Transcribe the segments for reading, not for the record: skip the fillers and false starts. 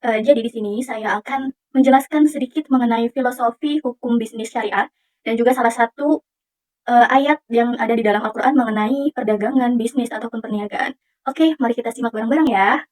Jadi di sini saya akan menjelaskan sedikit mengenai filosofi hukum bisnis syariah dan juga salah satu ayat yang ada di dalam Al-Quran mengenai perdagangan, bisnis, ataupun perniagaan. Oke, mari kita simak bareng-bareng ya.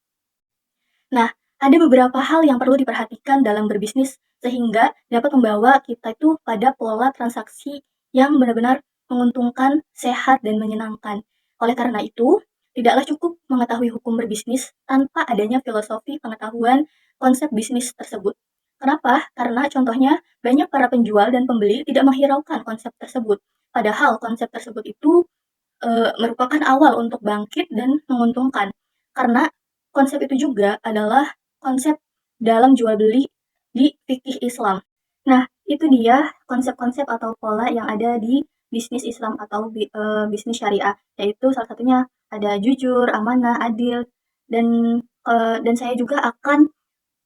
Nah, ada beberapa hal yang perlu diperhatikan dalam berbisnis sehingga dapat membawa kita itu pada pola transaksi yang benar-benar menguntungkan, sehat, dan menyenangkan. Oleh karena itu, tidaklah cukup mengetahui hukum berbisnis tanpa adanya filosofi pengetahuan konsep bisnis tersebut. Kenapa? Karena contohnya banyak para penjual dan pembeli tidak menghiraukan konsep tersebut. Padahal konsep tersebut itu merupakan awal untuk bangkit dan menguntungkan. Karena konsep itu juga adalah konsep dalam jual beli di fikih Islam. Nah, itu dia konsep-konsep atau pola yang ada di bisnis Islam atau bisnis syariah, yaitu salah satunya ada jujur, amanah, adil, dan dan saya juga akan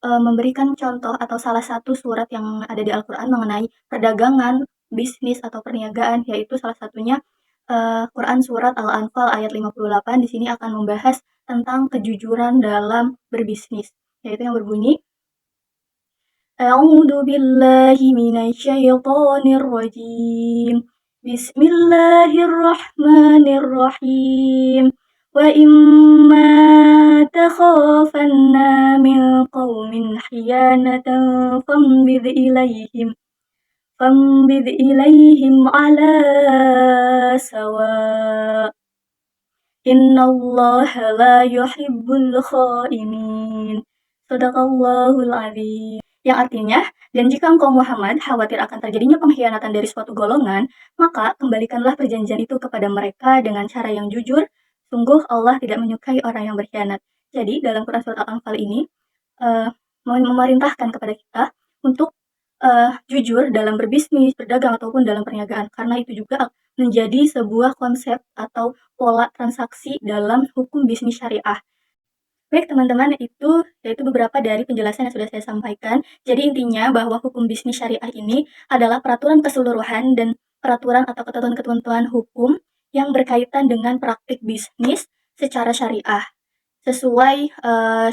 memberikan contoh atau salah satu surat yang ada di Al-Quran mengenai perdagangan, bisnis atau perniagaan, yaitu salah satunya Quran surat Al-Anfal ayat 58 di sini akan membahas tentang kejujuran dalam berbisnis, yaitu yang berbunyi A'udzu billahi minasyaitonir rajim. Bismillahirrahmanirrahim. Wa imma takhafanna min qaumin khiyanatan fambidh ilaihim ala sawa. Innallaha la yuhibbul kha'inin. Shadaqallahul adzim. Yang artinya, dan jika engkau Muhammad khawatir akan terjadinya pengkhianatan dari suatu golongan, maka kembalikanlah perjanjian itu kepada mereka dengan cara yang jujur. Sungguh Allah tidak menyukai orang yang berkhianat. Jadi dalam Quran surat Al-Anfal ini uh, memerintahkan kepada kita untuk jujur dalam berbisnis, berdagang ataupun dalam perniagaan, karena itu juga menjadi sebuah konsep atau pola transaksi dalam hukum bisnis syariah. Baik teman-teman, itu yaitu beberapa dari penjelasan yang sudah saya sampaikan. Jadi intinya bahwa hukum bisnis syariah ini adalah peraturan keseluruhan dan peraturan atau ketentuan-ketentuan hukum yang berkaitan dengan praktik bisnis secara syariah sesuai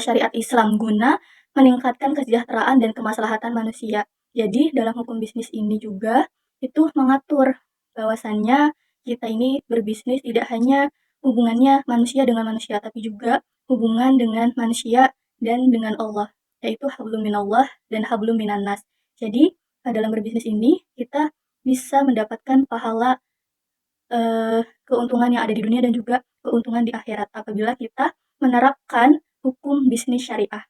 syariat Islam guna meningkatkan kesejahteraan dan kemaslahatan manusia. Jadi dalam hukum bisnis ini juga itu mengatur bahwasannya kita ini berbisnis tidak hanya hubungannya manusia dengan manusia, tapi juga hubungan dengan manusia dan dengan Allah, yaitu hablum minallah dan hablum minannas. Jadi dalam berbisnis ini kita bisa mendapatkan pahala keuntungan yang ada di dunia dan juga keuntungan di akhirat apabila kita menerapkan hukum bisnis syariah.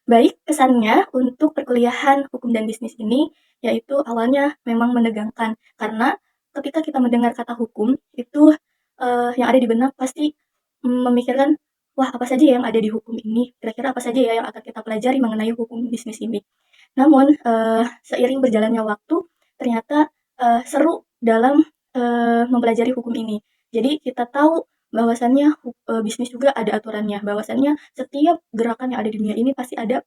Baik, kesannya untuk perkuliahan hukum dan bisnis ini yaitu awalnya memang menegangkan karena ketika kita mendengar kata hukum itu yang ada di benak pasti memikirkan wah apa saja yang ada di hukum ini, kira-kira apa saja ya yang akan kita pelajari mengenai hukum bisnis ini. Namun seiring berjalannya waktu ternyata seru dalam mempelajari hukum ini. Jadi kita tahu bahwasannya bisnis juga ada aturannya, bahwasannya setiap gerakan yang ada di dunia ini pasti ada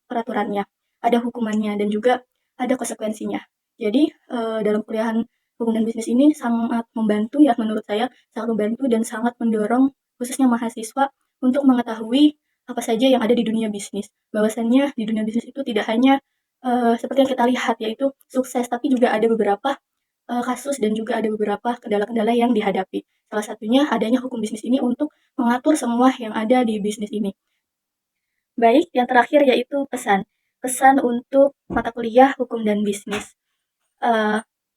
peraturannya, ada hukumannya dan juga ada konsekuensinya. Jadi dalam kuliahan hukum dan bisnis ini sangat membantu ya menurut saya, sangat membantu dan sangat mendorong khususnya mahasiswa untuk mengetahui apa saja yang ada di dunia bisnis. Bahwasannya di dunia bisnis itu tidak hanya seperti yang kita lihat yaitu sukses, tapi juga ada beberapa kasus dan juga ada beberapa kendala-kendala yang dihadapi. Salah satunya adanya hukum bisnis ini untuk mengatur semua yang ada di bisnis ini. Baik, yang terakhir yaitu pesan. Pesan untuk mata kuliah hukum dan bisnis.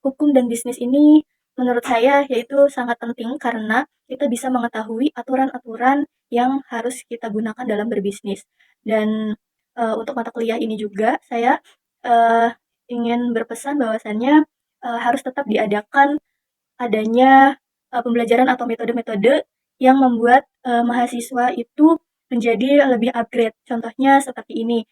Hukum dan bisnis ini menurut saya yaitu sangat penting karena kita bisa mengetahui aturan-aturan yang harus kita gunakan dalam berbisnis. Dan untuk mata kuliah ini juga saya ingin berpesan bahwasannya harus tetap diadakan adanya pembelajaran atau metode-metode yang membuat mahasiswa itu menjadi lebih upgrade. Contohnya seperti ini,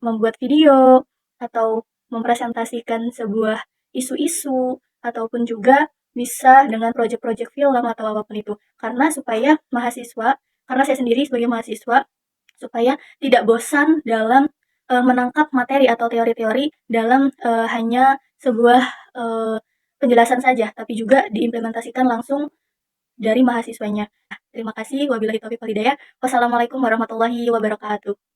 membuat video atau mempresentasikan sebuah isu-isu ataupun juga bisa dengan proyek-proyek film atau apapun itu. Karena supaya mahasiswa, karena saya sendiri sebagai mahasiswa, supaya tidak bosan dalam menangkap materi atau teori-teori dalam hanya sebuah penjelasan saja, tapi juga diimplementasikan langsung dari mahasiswanya. Terima kasih, wabillahi taufiq wal hidayah. Wassalamualaikum warahmatullahi wabarakatuh.